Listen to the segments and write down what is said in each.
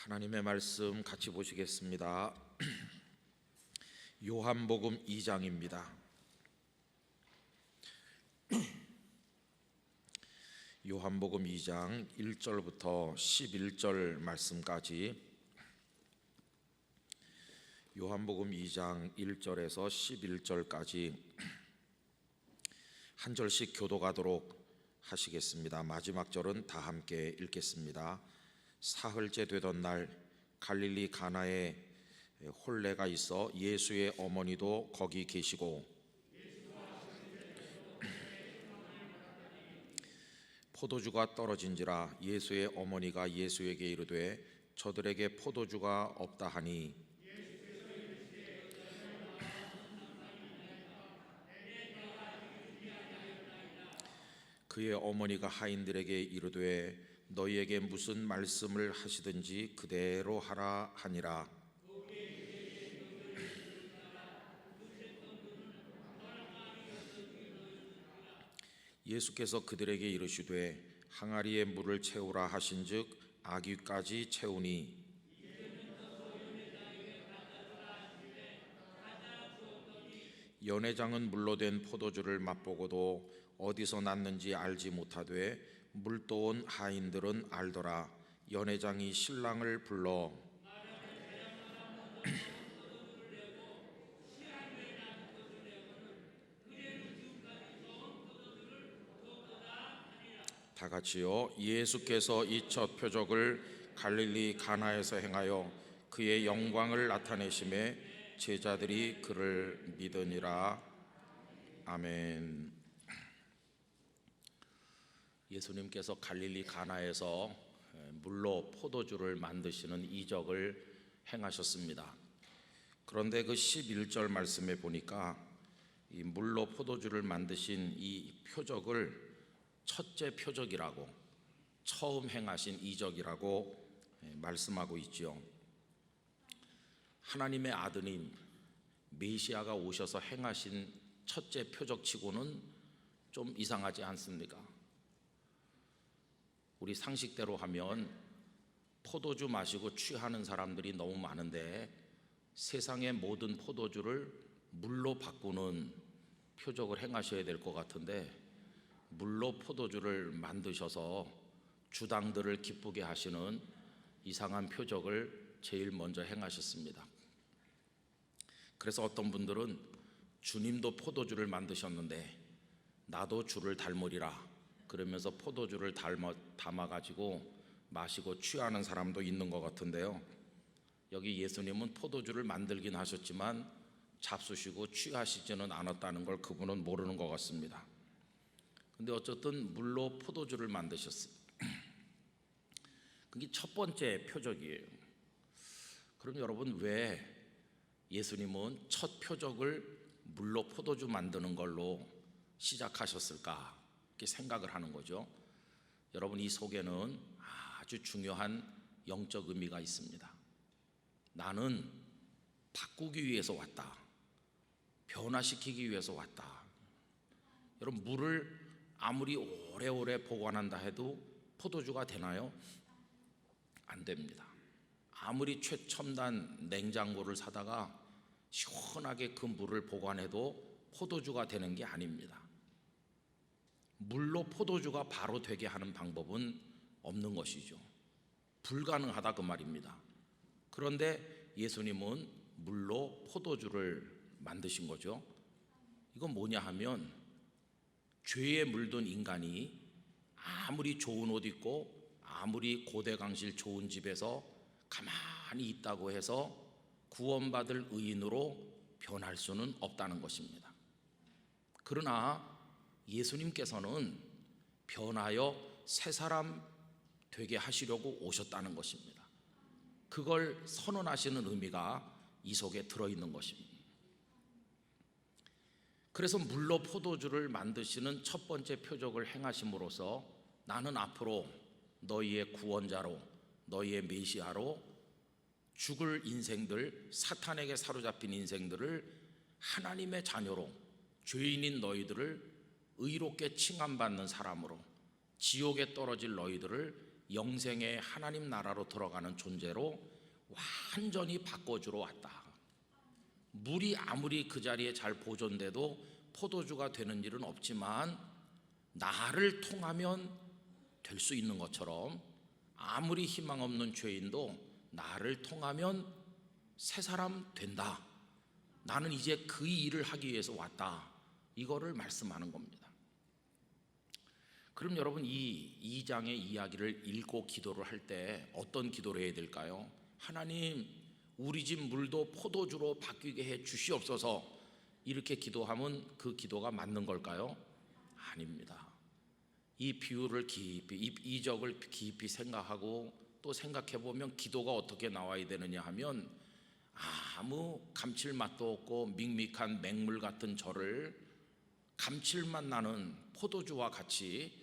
하나님의 말씀 같이 보시겠습니다. 요한복음 2장입니다. 요한복음 2장 1절부터 11절 말씀까지, 요한복음 2장 1절에서 11절까지 한 절씩 교독하도록 하시겠습니다. 마지막 절은 다 함께 읽겠습니다. 사흘째 되던 날 갈릴리 가나에 혼례가 있어 예수의 어머니도 거기 계시고 포도주가 떨어진지라 예수의 어머니가 예수에게 이르되 저들에게 포도주가 없다 하니 그의 어머니가 하인들에게 이르되 너희에게 무슨 말씀을 하시든지 그대로 하라 하니라. 예수께서 그들에게 이르시되 항아리에 물을 채우라 하신즉 아귀까지 채우니 연회장은 물로 된 포도주를 맛보고도 어디서 났는지 알지 못하되 물도온 하인들은 알더라. 연회장이 신랑을 불러 다 같이요. 예수께서 이 첫 표적을 갈릴리 가나에서 행하여 그의 영광을 나타내심에 제자들이 그를 믿으니라. 아멘. 예수님께서 갈릴리 가나에서 물로 포도주를 만드시는 이적을 행하셨습니다. 그런데 그 11절 말씀에 보니까 이 물로 포도주를 만드신 이 표적을 첫째 표적이라고, 처음 행하신 이적이라고 말씀하고 있지요. 하나님의 아드님 메시아가 오셔서 행하신 첫째 표적치고는 좀 이상하지 않습니까? 우리 상식대로 하면 포도주 마시고 취하는 사람들이 너무 많은데 세상의 모든 포도주를 물로 바꾸는 표적을 행하셔야 될 것 같은데 물로 포도주를 만드셔서 주당들을 기쁘게 하시는 이상한 표적을 제일 먼저 행하셨습니다. 그래서 어떤 분들은 주님도 포도주를 만드셨는데 나도 주를 닮으리라 그러면서 포도주를 담아가지고 마시고 취하는 사람도 있는 것 같은데요. 여기 예수님은 포도주를 만들긴 하셨지만 잡수시고 취하시지는 않았다는 걸 그분은 모르는 것 같습니다. 근데 어쨌든 물로 포도주를 만드셨어요. 그게 첫 번째 표적이에요. 그럼 여러분, 왜 예수님은 첫 표적을 물로 포도주 만드는 걸로 시작하셨을까? 이렇게 생각을 하는 거죠. 여러분, 이 속에는 아주 중요한 영적 의미가 있습니다. 나는 바꾸기 위해서 왔다. 변화시키기 위해서 왔다. 여러분, 물을 아무리 오래오래 보관한다 해도 포도주가 되나요? 안 됩니다. 아무리 최첨단 냉장고를 사다가 시원하게 그 물을 보관해도 포도주가 되는 게 아닙니다. 물로 포도주가 바로 되게 하는 방법은 없는 것이죠. 불가능하다 그 말입니다. 그런데 예수님은 물로 포도주를 만드신 거죠. 이건 뭐냐 하면 죄에 물든 인간이 아무리 좋은 옷 입고 아무리 고대강실 좋은 집에서 가만히 있다고 해서 구원받을 의인으로 변할 수는 없다는 것입니다. 그러나 예수님께서는 변하여 새 사람 되게 하시려고 오셨다는 것입니다. 그걸 선언하시는 의미가 이 속에 들어있는 것입니다. 그래서 물로 포도주를 만드시는 첫 번째 표적을 행하심으로써 나는 앞으로 너희의 구원자로, 너희의 메시아로 죽을 인생들, 사탄에게 사로잡힌 인생들을 하나님의 자녀로, 죄인인 너희들을 의롭게 칭함받는 사람으로, 지옥에 떨어질 너희들을 영생의 하나님 나라로 들어가는 존재로 완전히 바꿔주러 왔다. 물이 아무리 그 자리에 잘 보존돼도 포도주가 되는 일은 없지만 나를 통하면 될 수 있는 것처럼 아무리 희망 없는 죄인도 나를 통하면 새 사람 된다. 나는 이제 그 일을 하기 위해서 왔다. 이거를 말씀하는 겁니다. 그럼 여러분 이 2장의 이야기를 읽고 기도를 할 때 어떤 기도를 해야 될까요? 하나님, 우리 집 물도 포도주로 바뀌게 해 주시옵소서. 이렇게 기도하면 그 기도가 맞는 걸까요? 아닙니다. 이 비유를 깊이, 이 이적을 깊이 생각하고 또 생각해 보면 기도가 어떻게 나와야 되느냐 하면 아무 감칠맛도 없고 밋밋한 맹물 같은 저를 감칠맛 나는 포도주와 같이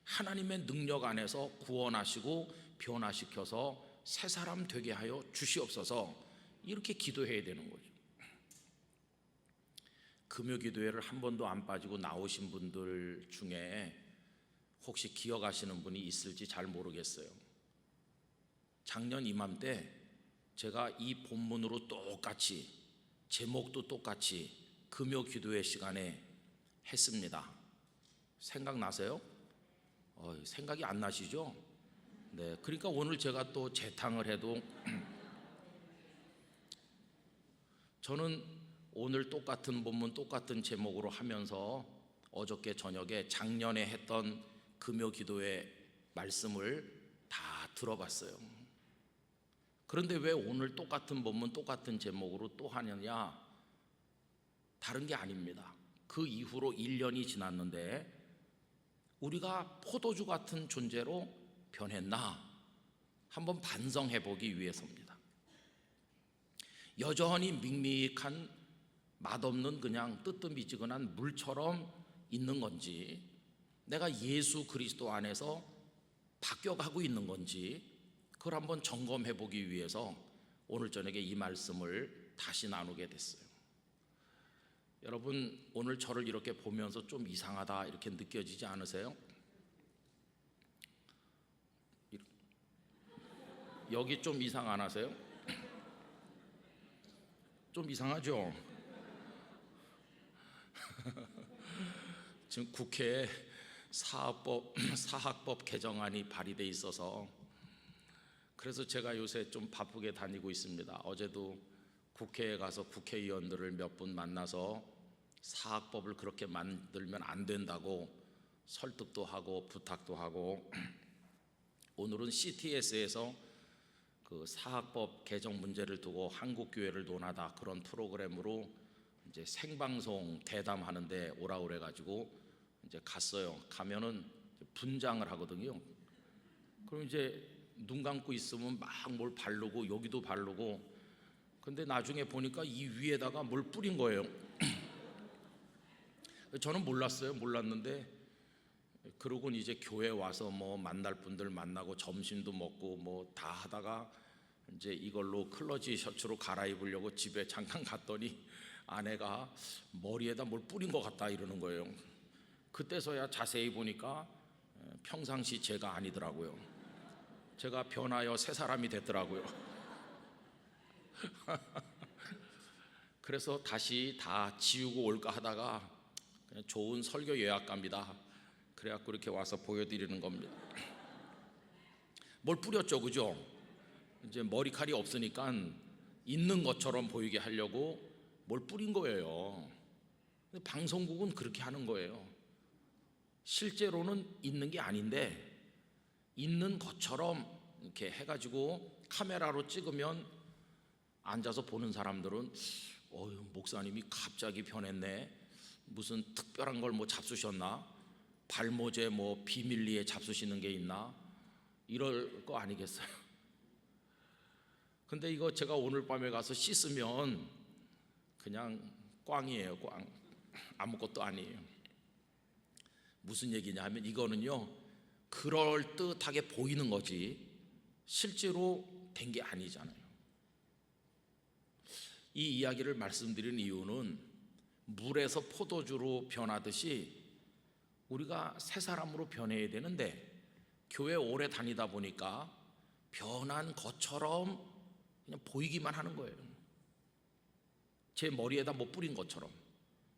하나님의 능력 안에서 구원하시고 변화시켜서 새 사람 되게 하여 주시옵소서. 이렇게 기도해야 되는 거죠. 금요 기도회를 한 번도 안 빠지고 나오신 분들 중에 혹시 기억하시는 분이 있을지 잘 모르겠어요. 작년 이맘때 제가 이 본문으로 똑같이 제목도 똑같이 금요 기도회 시간에 했습니다. 생각나세요? 생각이 안 나시죠? 네, 그러니까 오늘 제가 또 재탕을 해도 저는 오늘 똑같은 본문 똑같은 제목으로 하면서 어저께 저녁에 작년에 했던 금요 기도회 말씀을 다 들어봤어요. 그런데 왜 오늘 똑같은 본문 똑같은 제목으로 또 하느냐? 다른 게 아닙니다. 그 이후로 1년이 지났는데 우리가 포도주 같은 존재로 변했나? 한번 반성해 보기 위해서입니다. 여전히 밋밋한 맛없는 그냥 뜨뜻미지근한 물처럼 있는 건지, 내가 예수 그리스도 안에서 바뀌어가고 있는 건지, 그걸 한번 점검해 보기 위해서 오늘 저녁에 이 말씀을 다시 나누게 됐어요. 여러분, 오늘 저를 이렇게 보면서 좀 이상하다 이렇게 느껴지지 않으세요? 여기 좀 이상 안 하세요? 좀 이상하죠? 지금 국회에 사학법 개정안이 발의돼 있어서 그래서 제가 요새 좀 바쁘게 다니고 있습니다. 어제도 국회에 가서 국회의원들을 몇 분 만나서 사학법을 그렇게 만들면 안 된다고 설득도 하고 부탁도 하고, 오늘은 CTS에서 그 사학법 개정 문제를 두고 한국교회를 논하다 그런 프로그램으로 이제 생방송 대담하는데 오라 그래 가지고 이제 갔어요. 가면은 분장을 하거든요. 그럼 이제 눈 감고 있으면 막 뭘 바르고 여기도 바르고, 근데 나중에 보니까 이 위에다가 뭘 뿌린 거예요. 저는 몰랐는데 그러고 이제 교회 와서 뭐 만날 분들 만나고 점심도 먹고 뭐 다 하다가 이제 이걸로 클러지 셔츠로 갈아입으려고 집에 잠깐 갔더니 아내가 머리에다 뭘 뿌린 것 같다 이러는 거예요. 그때서야 자세히 보니까 평상시 제가 아니더라고요. 제가 변하여 새 사람이 됐더라고요. 그래서 다시 다 지우고 올까 하다가 그냥 좋은 설교 예약갑니다. 그래갖고 이렇게 와서 보여드리는 겁니다. 뭘 뿌렸죠, 그죠? 이제 머리칼이 없으니까 있는 것처럼 보이게 하려고 뭘 뿌린 거예요. 방송국은 그렇게 하는 거예요. 실제로는 있는 게 아닌데 있는 것처럼 이렇게 해가지고 카메라로 찍으면 앉아서 보는 사람들은 목사님이 갑자기 변했네, 무슨 특별한 걸 뭐 잡수셨나, 발모제 뭐 비밀리에 잡수시는 게 있나, 이럴 거 아니겠어요? 근데 이거 제가 오늘 밤에 가서 씻으면 그냥 꽝이에요. 꽝. 아무것도 아니에요. 무슨 얘기냐 하면 이거는요, 그럴듯하게 보이는 거지 실제로 된 게 아니잖아요. 이 이야기를 말씀드린 이유는 물에서 포도주로 변하듯이 우리가 새 사람으로 변해야 되는데 교회 오래 다니다 보니까 변한 것처럼 그냥 보이기만 하는 거예요. 제 머리에다 못 뿌린 것처럼.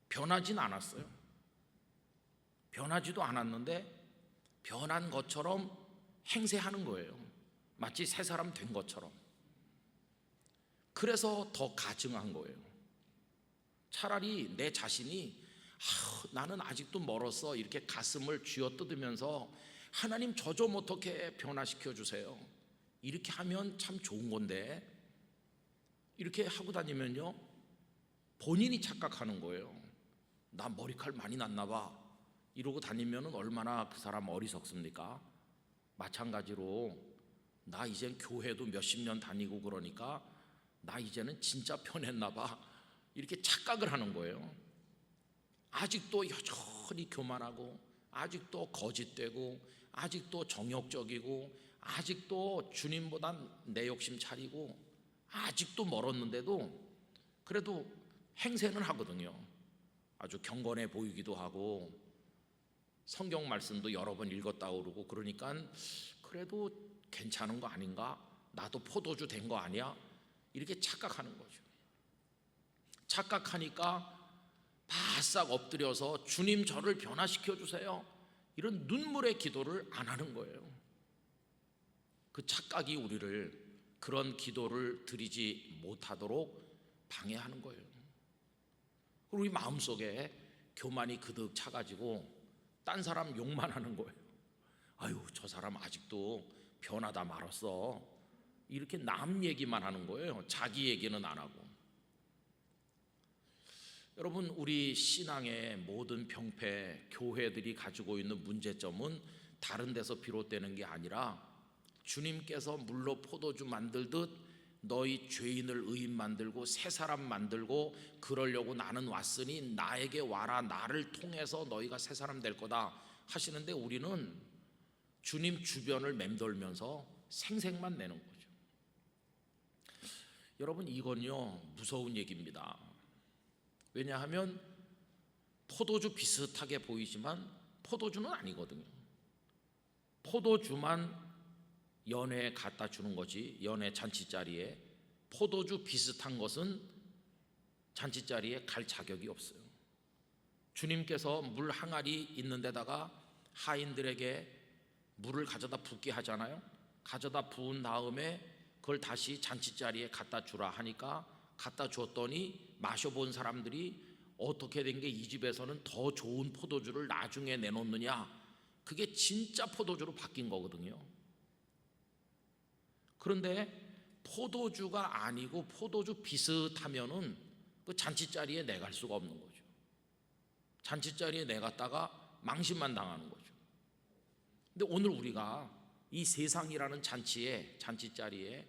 변하진 않았어요. 변하지도 않았는데 변한 것처럼 행세하는 거예요. 마치 새 사람 된 것처럼. 그래서 더 가증한 거예요. 차라리 내 자신이 나는 아직도 멀었어 이렇게 가슴을 쥐어뜯으면서 하나님 저 좀 어떻게 변화시켜 주세요. 이렇게 하면 참 좋은 건데 이렇게 하고 다니면요 본인이 착각하는 거예요. 나 머리칼 많이 났나 봐 이러고 다니면 얼마나 그 사람 어리석습니까? 마찬가지로 나 이젠 교회도 몇십 년 다니고 그러니까 나 이제는 진짜 변했나 봐 이렇게 착각을 하는 거예요. 아직도 여전히 교만하고 아직도 거짓되고 아직도 정욕적이고 아직도 주님보단 내 욕심 차리고 아직도 멀었는데도 그래도 행세는 하거든요. 아주 경건해 보이기도 하고 성경 말씀도 여러 번 읽었다 그러고 그러니까 그래도 괜찮은 거 아닌가? 나도 포도주 된 거 아니야? 이렇게 착각하는 거죠. 착각하니까 바싹 엎드려서 주님 저를 변화시켜 주세요 이런 눈물의 기도를 안 하는 거예요. 그 착각이 우리를 그런 기도를 드리지 못하도록 방해하는 거예요. 그리고 우리 마음속에 교만이 그득 차가지고 딴 사람 욕만 하는 거예요. 아유 저 사람 아직도 변하다 말았어 이렇게 남 얘기만 하는 거예요. 자기 얘기는 안 하고. 여러분 우리 신앙의 모든 병폐 교회들이 가지고 있는 문제점은 다른 데서 비롯되는 게 아니라 주님께서 물로 포도주 만들듯 너희 죄인을 의인 만들고 새 사람 만들고 그러려고 나는 왔으니 나에게 와라 나를 통해서 너희가 새 사람 될 거다 하시는데 우리는 주님 주변을 맴돌면서 생색만 내는 거죠. 여러분 이건요 무서운 얘기입니다. 왜냐하면 포도주 비슷하게 보이지만 포도주는 아니거든요. 포도주만 연회에 갖다 주는 거지 연회 잔치자리에 포도주 비슷한 것은 잔치자리에 갈 자격이 없어요. 주님께서 물 항아리 있는 데다가 하인들에게 물을 가져다 붓게 하잖아요. 가져다 부은 다음에 그걸 다시 잔치자리에 갖다 주라 하니까 갖다 줬더니 마셔본 사람들이 어떻게 된 게 이 집에서는 더 좋은 포도주를 나중에 내놓느냐 그게 진짜 포도주로 바뀐 거거든요. 그런데 포도주가 아니고 포도주 비슷하면은 그 잔치자리에 내갈 수가 없는 거죠. 잔치자리에 내갔다가 망신만 당하는 거죠. 근데 오늘 우리가 이 세상이라는 잔치자리에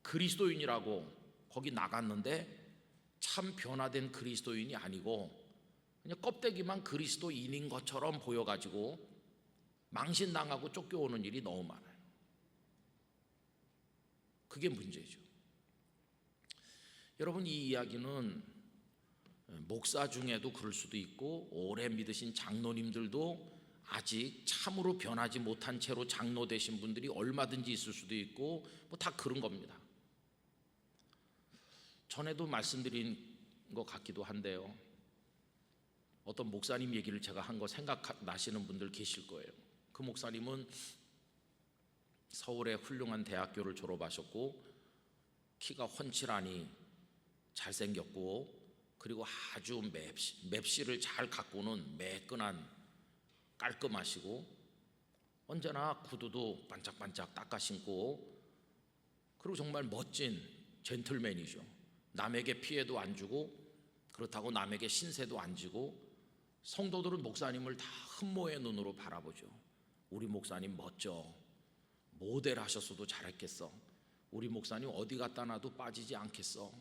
그리스도인이라고 거기 나갔는데 참 변화된 그리스도인이 아니고 그냥 껍데기만 그리스도인인 것처럼 보여가지고 망신당하고 쫓겨오는 일이 너무 많아요. 그게 문제죠. 여러분 이 이야기는 목사 중에도 그럴 수도 있고 오래 믿으신 장로님들도 아직 참으로 변하지 못한 채로 장로 되신 분들이 얼마든지 있을 수도 있고 뭐 다 그런 겁니다. 전에도 말씀드린 것 같기도 한데요. 어떤 목사님 얘기를 제가 한 거 생각나시는 분들 계실 거예요. 그 목사님은 서울의 훌륭한 대학교를 졸업하셨고 키가 훤칠하니 잘생겼고 그리고 아주 맵시를 잘 가꾸는 매끈한 깔끔하시고 언제나 구두도 반짝반짝 닦아 신고 그리고 정말 멋진 젠틀맨이죠. 남에게 피해도 안 주고 그렇다고 남에게 신세도 안 지고 성도들은 목사님을 다 흠모의 눈으로 바라보죠. 우리 목사님 멋져. 모델 하셨어도 잘했겠어. 우리 목사님 어디 갖다 놔도 빠지지 않겠어.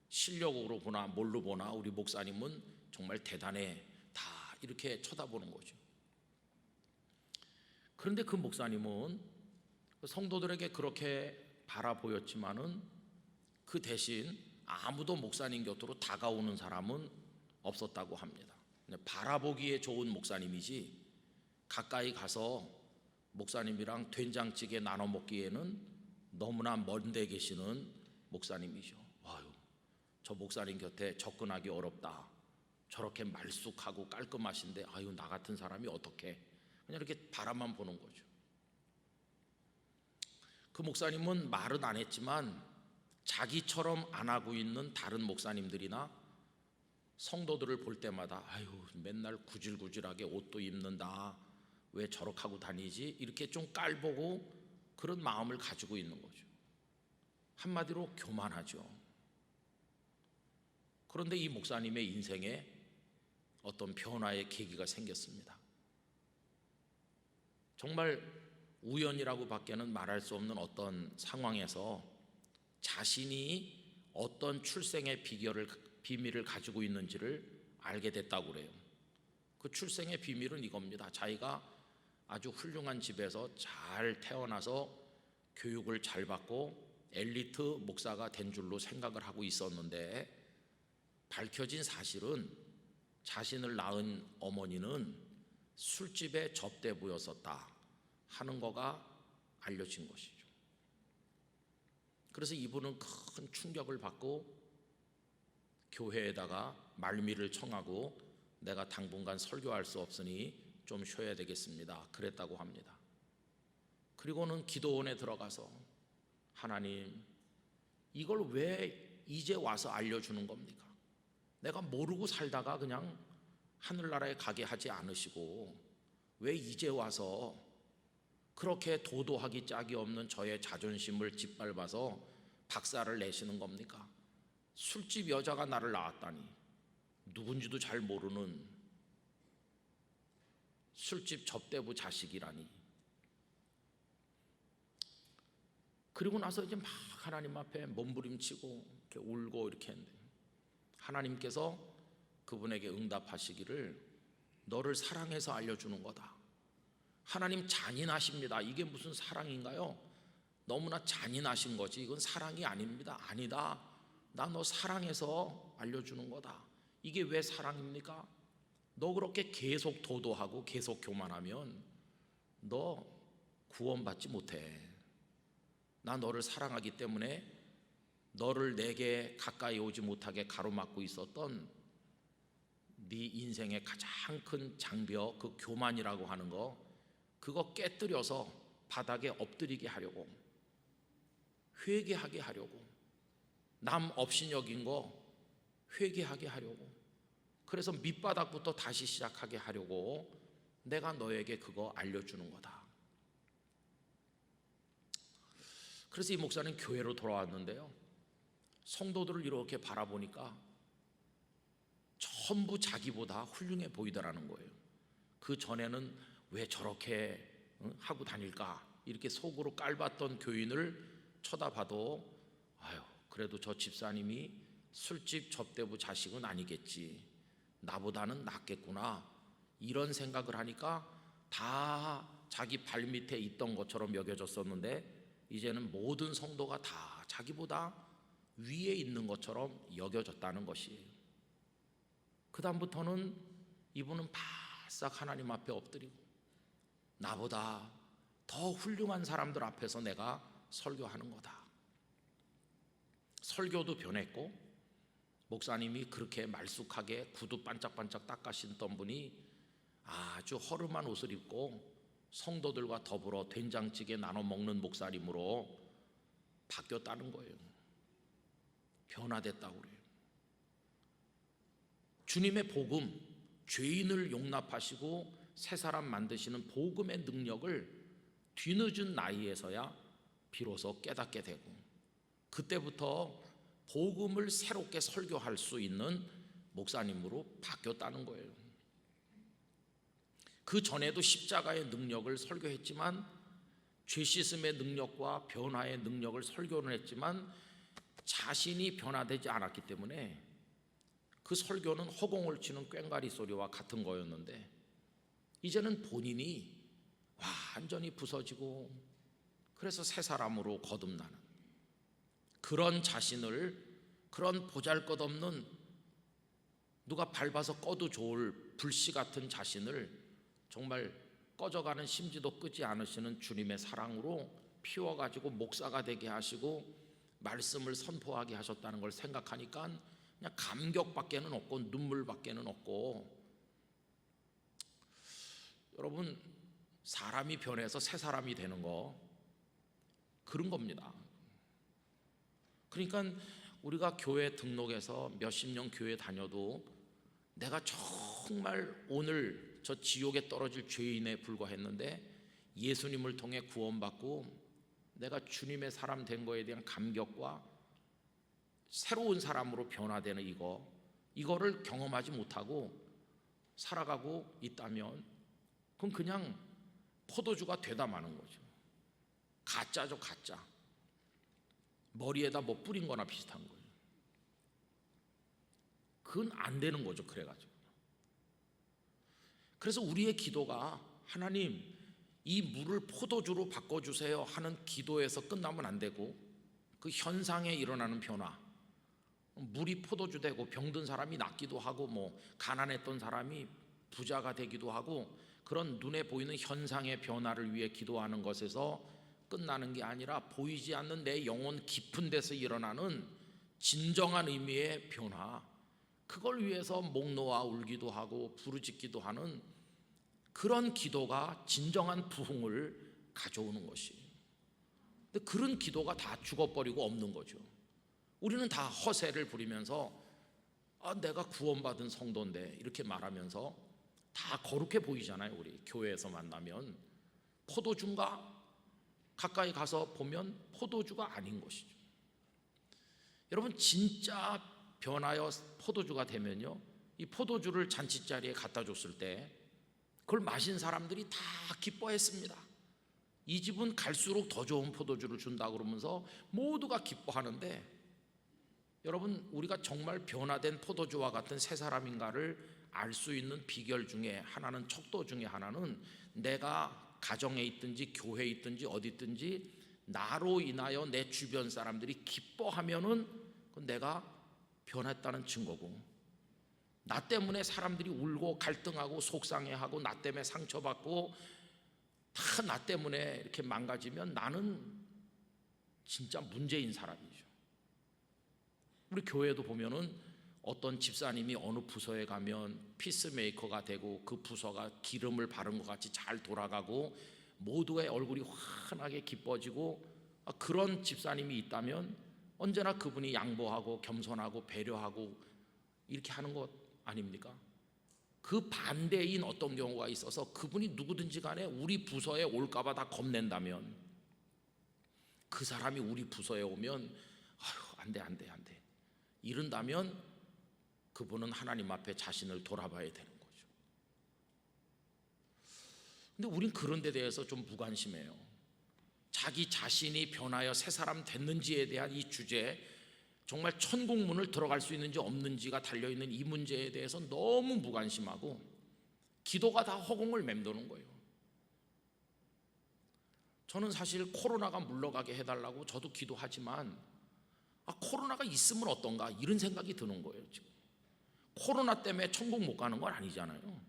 실력으로 보나 뭘로 보나 우리 목사님은 정말 대단해. 다 이렇게 쳐다보는 거죠. 그런데 그 목사님은 성도들에게 그렇게 바라보였지만은 그 대신 아무도 목사님 곁으로 다가오는 사람은 없었다고 합니다. 바라보기에 좋은 목사님이지 가까이 가서 목사님이랑 된장찌개 나눠 먹기에는 너무나 먼 데 계시는 목사님이죠. 아유, 저 목사님 곁에 접근하기 어렵다. 저렇게 말쑥하고 깔끔하신데 아유, 나 같은 사람이 어떻게, 그냥 이렇게 바라만 보는 거죠. 그 목사님은 말은 안 했지만 자기처럼 안 하고 있는 다른 목사님들이나 성도들을 볼 때마다 아유, 맨날 구질구질하게 옷도 입는다, 왜 저렇게 하고 다니지, 이렇게 좀 깔보고 그런 마음을 가지고 있는 거죠. 한마디로 교만하죠. 그런데 이 목사님의 인생에 어떤 변화의 계기가 생겼습니다. 정말 우연이라고 밖에는 말할 수 없는 어떤 상황에서 자신이 어떤 출생의 비밀을 가지고 있는지를 알게 됐다고 그래요. 그 출생의 비밀은 이겁니다. 자기가 아주 훌륭한 집에서 잘 태어나서 교육을 잘 받고 엘리트 목사가 된 줄로 생각을 하고 있었는데, 밝혀진 사실은 자신을 낳은 어머니는 술집의 접대부였었다 하는 거가 알려진 것이죠. 그래서 이분은 큰 충격을 받고 교회에다가 말미를 청하고 내가 당분간 설교할 수 없으니 좀 쉬어야 되겠습니다, 그랬다고 합니다. 그리고는 기도원에 들어가서 하나님, 이걸 왜 이제 와서 알려주는 겁니까? 내가 모르고 살다가 그냥 하늘나라에 가게 하지 않으시고 왜 이제 와서 그렇게 도도하기 짝이 없는 저의 자존심을 짓밟아서 박살을 내시는 겁니까? 술집 여자가 나를 낳았다니, 누군지도 잘 모르는 술집 접대부 자식이라니. 그리고 나서 이제 막 하나님 앞에 몸부림치고 이렇게 울고 이렇게 했는데, 하나님께서 그분에게 응답하시기를 너를 사랑해서 알려주는 거다. 하나님 잔인하십니다. 이게 무슨 사랑인가요? 너무나 잔인하신 거지, 이건 사랑이 아닙니다. 아니다, 나 너 사랑해서 알려주는 거다. 이게 왜 사랑입니까? 너 그렇게 계속 도도하고 계속 교만하면 너 구원받지 못해. 나 너를 사랑하기 때문에 너를 내게 가까이 오지 못하게 가로막고 있었던 네 인생의 가장 큰 장벽, 그 교만이라고 하는 거, 그거 깨뜨려서 바닥에 엎드리게 하려고, 회개하게 하려고, 남 없이 여긴 거 회개하게 하려고, 그래서 밑바닥부터 다시 시작하게 하려고 내가 너에게 그거 알려주는 거다. 그래서 이 목사는 교회로 돌아왔는데요, 성도들을 이렇게 바라보니까 전부 자기보다 훌륭해 보이더라는 거예요. 그 전에는 왜 저렇게 하고 다닐까 이렇게 속으로 깔봤던 교인을 쳐다봐도 아유, 그래도 저 집사님이 술집 접대부 자식은 아니겠지, 나보다는 낫겠구나, 이런 생각을 하니까 다 자기 발밑에 있던 것처럼 여겨졌었는데 이제는 모든 성도가 다 자기보다 위에 있는 것처럼 여겨졌다는 것이에요. 그 다음부터는 이분은 바싹 하나님 앞에 엎드리고 나보다 더 훌륭한 사람들 앞에서 내가 설교하는 거다. 설교도 변했고, 목사님이 그렇게 말쑥하게 구두 반짝반짝 닦아신던 분이 아주 허름한 옷을 입고 성도들과 더불어 된장찌개 나눠 먹는 목사님으로 바뀌었다는 거예요. 변화됐다고 그래요. 주님의 복음, 죄인을 용납하시고 새 사람 만드시는 복음의 능력을 뒤늦은 나이에서야 비로소 깨닫게 되고, 그때부터 복음을 새롭게 설교할 수 있는 목사님으로 바뀌었다는 거예요. 그 전에도 십자가의 능력을 설교했지만, 죄 씻음의 능력과 변화의 능력을 설교는 했지만 자신이 변화되지 않았기 때문에 그 설교는 허공을 치는 꽹과리 소리와 같은 거였는데, 이제는 본인이 완전히 부서지고 그래서 새 사람으로 거듭나는 그런 자신을, 그런 보잘것없는 누가 밟아서 꺼도 좋을 불씨 같은 자신을 정말 꺼져가는 심지도 끄지 않으시는 주님의 사랑으로 피워가지고 목사가 되게 하시고 말씀을 선포하게 하셨다는 걸 생각하니까 그냥 감격밖에는 없고 눈물밖에는 없고, 여러분 사람이 변해서 새 사람이 되는 거 그런 겁니다. 그러니까 우리가 교회 등록해서 몇십 년 교회 다녀도 내가 정말 오늘 저 지옥에 떨어질 죄인에 불과했는데 예수님을 통해 구원받고 내가 주님의 사람 된 거에 대한 감격과 새로운 사람으로 변화되는 이거를 경험하지 못하고 살아가고 있다면 그건 그냥 포도주가 되다 마는 거죠. 가짜죠, 가짜. 머리에다 뭐 뿌린 거나 비슷한 거예요. 그건 안 되는 거죠. 그래서 우리의 기도가 하나님 이 물을 포도주로 바꿔주세요 하는 기도에서 끝나면 안 되고, 그 현상에 일어나는 변화, 물이 포도주 되고 병든 사람이 낫기도 하고 뭐 가난했던 사람이 부자가 되기도 하고, 그런 눈에 보이는 현상의 변화를 위해 기도하는 것에서 끝나는 게 아니라 보이지 않는 내 영혼 깊은 데서 일어나는 진정한 의미의 변화, 그걸 위해서 목 놓아 울기도 하고 부르짖기도 하는 그런 기도가 진정한 부흥을 가져오는 것이에요. 근데 그런 기도가 다 죽어버리고 없는 거죠. 우리는 다 허세를 부리면서 내가 구원받은 성도인데 이렇게 말하면서 다 거룩해 보이잖아요. 우리 교회에서 만나면 포도주인가? 가까이 가서 보면 포도주가 아닌 것이죠. 여러분 진짜 변하여 포도주가 되면요, 이 포도주를 잔치자리에 갖다 줬을 때 그걸 마신 사람들이 다 기뻐했습니다. 이 집은 갈수록 더 좋은 포도주를 준다 그러면서 모두가 기뻐하는데, 여러분 우리가 정말 변화된 포도주와 같은 새 사람인가를 알 수 있는 비결 중에 하나는, 척도 중에 하나는, 내가 가정에 있든지 교회에 있든지 어디 있든지 나로 인하여 내 주변 사람들이 기뻐하면은 그건 내가 변했다는 증거고, 나 때문에 사람들이 울고 갈등하고 속상해하고 나 때문에 상처받고 다 나 때문에 이렇게 망가지면 나는 진짜 문제인 사람이죠. 우리 교회도 보면은 어떤 집사님이 어느 부서에 가면 피스메이커가 되고 그 부서가 기름을 바른 것 같이 잘 돌아가고 모두의 얼굴이 환하게 기뻐지고, 그런 집사님이 있다면 언제나 그분이 양보하고 겸손하고 배려하고 이렇게 하는 것 아닙니까? 그 반대인 어떤 경우가 있어서 그분이 누구든지 간에 우리 부서에 올까봐 다 겁낸다면, 그 사람이 우리 부서에 오면 안 돼 이런다면 그분은 하나님 앞에 자신을 돌아봐야 되는 거죠. 근데 우린 그런 데 대해서 좀 무관심해요. 자기 자신이 변하여 새 사람 됐는지에 대한 이 주제, 정말 천국문을 들어갈 수 있는지 없는지가 달려있는 이 문제에 대해서 너무 무관심하고 기도가 다 허공을 맴도는 거예요. 저는 사실 코로나가 물러가게 해달라고 저도 기도하지만 코로나가 있으면 어떤가 이런 생각이 드는 거예요. 지금 코로나 때문에 천국 못 가는 건 아니잖아요.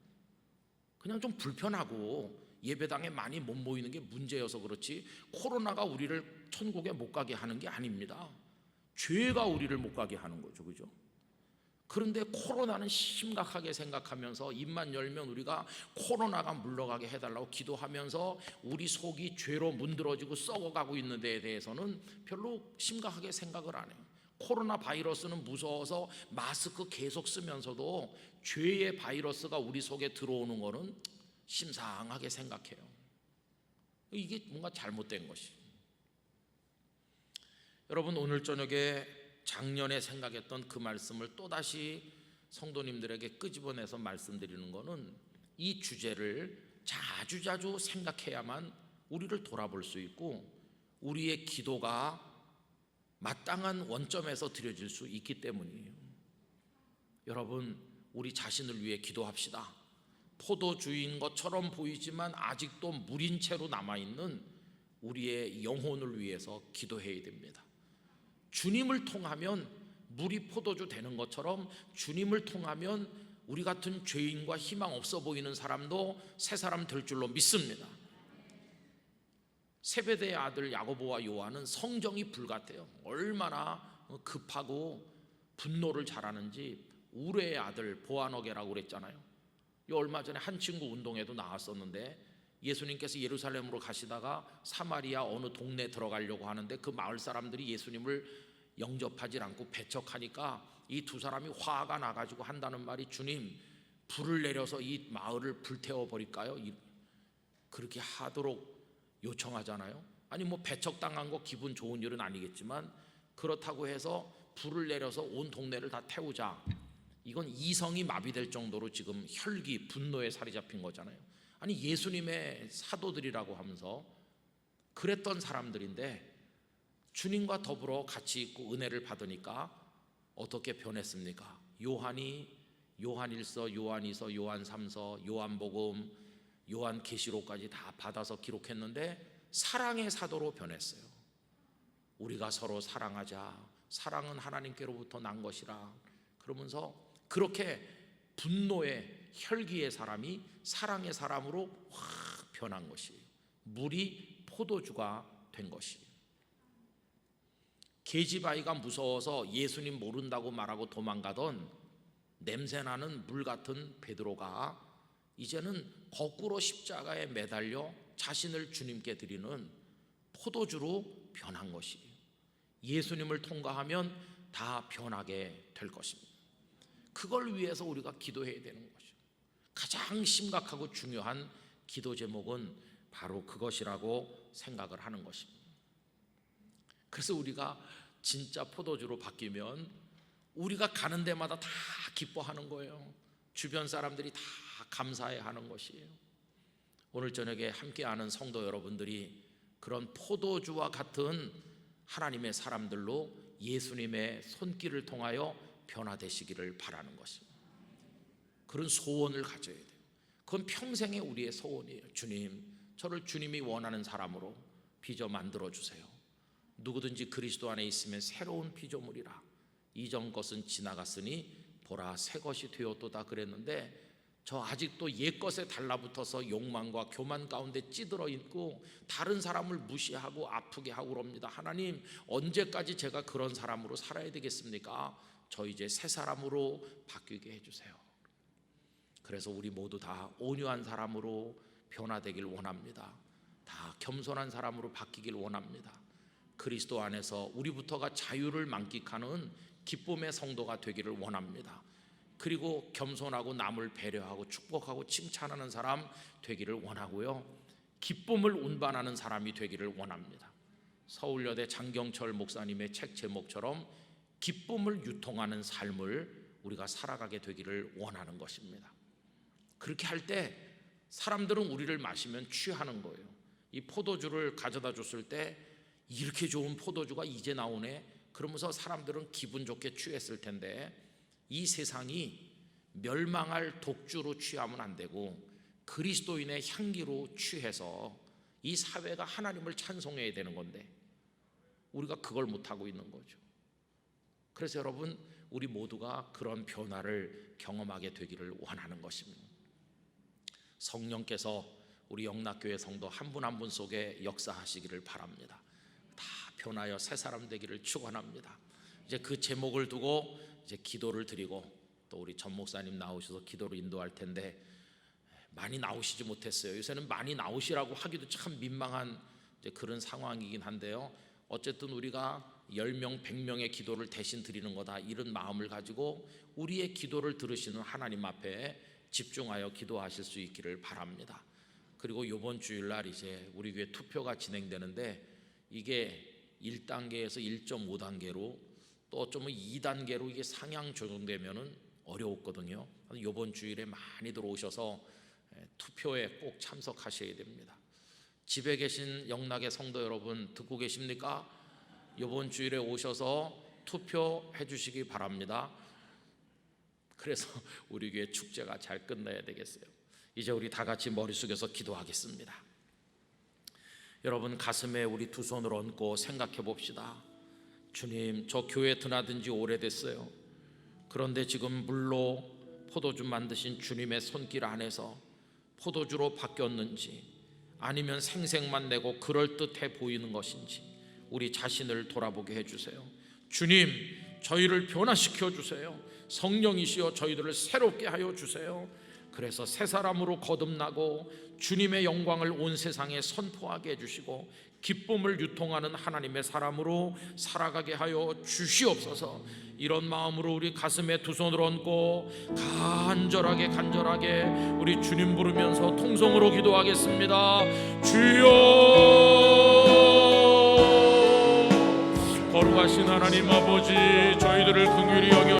그냥 좀 불편하고 예배당에 많이 못 모이는 게 문제여서 그렇지, 코로나가 우리를 천국에 못 가게 하는 게 아닙니다. 죄가 우리를 못 가게 하는 거죠. 그죠? 그런데 코로나는 심각하게 생각하면서 입만 열면 우리가 코로나가 물러가게 해달라고 기도하면서 우리 속이 죄로 문드러지고 썩어가고 있는 데에 대해서는 별로 심각하게 생각을 안 해요. 코로나 바이러스는 무서워서 마스크 계속 쓰면서도 죄의 바이러스가 우리 속에 들어오는 거는 심상하게 생각해요. 이게 뭔가 잘못된 것이. 여러분 오늘 저녁에 작년에 생각했던 그 말씀을 또다시 성도님들에게 끄집어내서 말씀드리는 것은, 이 주제를 자주자주 생각해야만 우리를 돌아볼 수 있고 우리의 기도가 마땅한 원점에서 드려질 수 있기 때문이에요. 여러분 우리 자신을 위해 기도합시다. 포도주인 것처럼 보이지만 아직도 물인 채로 남아있는 우리의 영혼을 위해서 기도해야 됩니다. 주님을 통하면 물이 포도주 되는 것처럼 주님을 통하면 우리 같은 죄인과 희망 없어 보이는 사람도 새 사람 될 줄로 믿습니다. 세베대의 아들 야고보와 요한은 성정이 불같아요. 얼마나 급하고 분노를 잘하는지. 우레의 아들 보아너게라고 그랬잖아요. 얼마 전에 한 친구 운동회도 나왔었는데 예수님께서 예루살렘으로 가시다가 사마리아 어느 동네 들어가려고 하는데 그 마을 사람들이 예수님을 영접하지 않고 배척하니까 이 두 사람이 화가 나가지고 한다는 말이, 주님, 불을 내려서 이 마을을 불태워 버릴까요? 그렇게 하도록 요청하잖아요. 아니 뭐 배척당한 거 기분 좋은 일은 아니겠지만 그렇다고 해서 불을 내려서 온 동네를 다 태우자, 이건 이성이 마비될 정도로 지금 혈기, 분노에 살이 잡힌 거잖아요. 아니 예수님의 사도들이라고 하면서 그랬던 사람들인데 주님과 더불어 같이 있고 은혜를 받으니까 어떻게 변했습니까? 요한이 요한일서, 요한이서, 요한삼서, 요한복음, 요한계시록까지 다 받아서 기록했는데 사랑의 사도로 변했어요. 우리가 서로 사랑하자, 사랑은 하나님께로부터 난 것이라 그러면서 그렇게 분노의 혈기의 사람이 사랑의 사람으로 확 변한 것이에요. 물이 포도주가 된 것이에요. 계집아이가 무서워서 예수님 모른다고 말하고 도망가던 냄새나는 물 같은 베드로가 이제는 거꾸로 십자가에 매달려 자신을 주님께 드리는 포도주로 변한 것이에요. 예수님을 통과하면 다 변하게 될 것입니다. 그걸 위해서 우리가 기도해야 되는 거죠. 가장 심각하고 중요한 기도 제목은 바로 그것이라고 생각을 하는 것입니다. 그래서 우리가 진짜 포도주로 바뀌면 우리가 가는 데마다 다 기뻐하는 거예요. 주변 사람들이 다 감사해 하는 것이에요. 오늘 저녁에 함께 하는 성도 여러분들이 그런 포도주와 같은 하나님의 사람들로 예수님의 손길을 통하여 변화되시기를 바라는 것입니다. 그런 소원을 가져야 돼요. 그건 평생의 우리의 소원이에요. 주님, 저를 주님이 원하는 사람으로 빚어 만들어 주세요. 누구든지 그리스도 안에 있으면 새로운 피조물이라, 이전 것은 지나갔으니 보라 새 것이 되었도다 그랬는데 저 아직도 옛것에 달라붙어서 욕망과 교만 가운데 찌들어 있고 다른 사람을 무시하고 아프게 하고 그럽니다. 하나님, 언제까지 제가 그런 사람으로 살아야 되겠습니까? 저 이제 새 사람으로 바뀌게 해주세요. 그래서 우리 모두 다 온유한 사람으로 변화되길 원합니다. 다 겸손한 사람으로 바뀌길 원합니다. 그리스도 안에서 우리부터가 자유를 만끽하는 기쁨의 성도가 되기를 원합니다. 그리고 겸손하고 남을 배려하고 축복하고 칭찬하는 사람 되기를 원하고요, 기쁨을 운반하는 사람이 되기를 원합니다. 서울여대 장경철 목사님의 책 제목처럼 기쁨을 유통하는 삶을 우리가 살아가게 되기를 원하는 것입니다. 그렇게 할 때 사람들은 우리를 마시면 취하는 거예요. 이 포도주를 가져다 줬을 때 이렇게 좋은 포도주가 이제 나오네 그러면서 사람들은 기분 좋게 취했을 텐데, 이 세상이 멸망할 독주로 취하면 안 되고 그리스도인의 향기로 취해서 이 사회가 하나님을 찬송해야 되는 건데 우리가 그걸 못하고 있는 거죠. 그래서 여러분, 우리 모두가 그런 변화를 경험하게 되기를 원하는 것입니다. 성령께서 우리 영락교회 성도 한 분 한 분 속에 역사하시기를 바랍니다. 다 변하여 새 사람 되기를 축원합니다. 이제 그 제목을 두고 이제 기도를 드리고 또 우리 전 목사님 나오셔서 기도를 인도할 텐데, 많이 나오시지 못했어요. 요새는 많이 나오시라고 하기도 참 민망한 이제 그런 상황이긴 한데요, 어쨌든 우리가 10명, 100명의 기도를 대신 드리는 거다, 이런 마음을 가지고 우리의 기도를 들으시는 하나님 앞에 집중하여 기도하실 수 있기를 바랍니다. 그리고 이번 주일날 이제 우리 교회 투표가 진행되는데 이게 1단계에서 1.5단계로 또 좀 2단계로 이게 상향 조정되면은 어려웠거든요. 이번 주일에 많이 들어오셔서 투표에 꼭 참석하셔야 됩니다. 집에 계신 영락의 성도 여러분 듣고 계십니까? 이번 주일에 오셔서 투표해 주시기 바랍니다. 그래서 우리 교회 축제가 잘 끝나야 되겠어요. 이제 우리 다 같이 머리 숙여서 기도하겠습니다. 여러분, 가슴에 우리 두 손을 얹고 생각해 봅시다. 주님, 저 교회 드나든 지 오래됐어요. 그런데 지금 물로 포도주 만드신 주님의 손길 안에서 포도주로 바뀌었는지, 아니면 생색만 내고 그럴듯해 보이는 것인지 우리 자신을 돌아보게 해주세요. 주님, 저희를 변화시켜 주세요. 성령이시여 저희들을 새롭게 하여 주세요. 그래서 새 사람으로 거듭나고 주님의 영광을 온 세상에 선포하게 해주시고 기쁨을 유통하는 하나님의 사람으로 살아가게 하여 주시옵소서. 이런 마음으로 우리 가슴에 두 손을 얹고 간절하게 우리 주님 부르면서 통성으로 기도하겠습니다. 주여, 거룩하신 하나님 아버지, 저희들을 긍휼히 여겨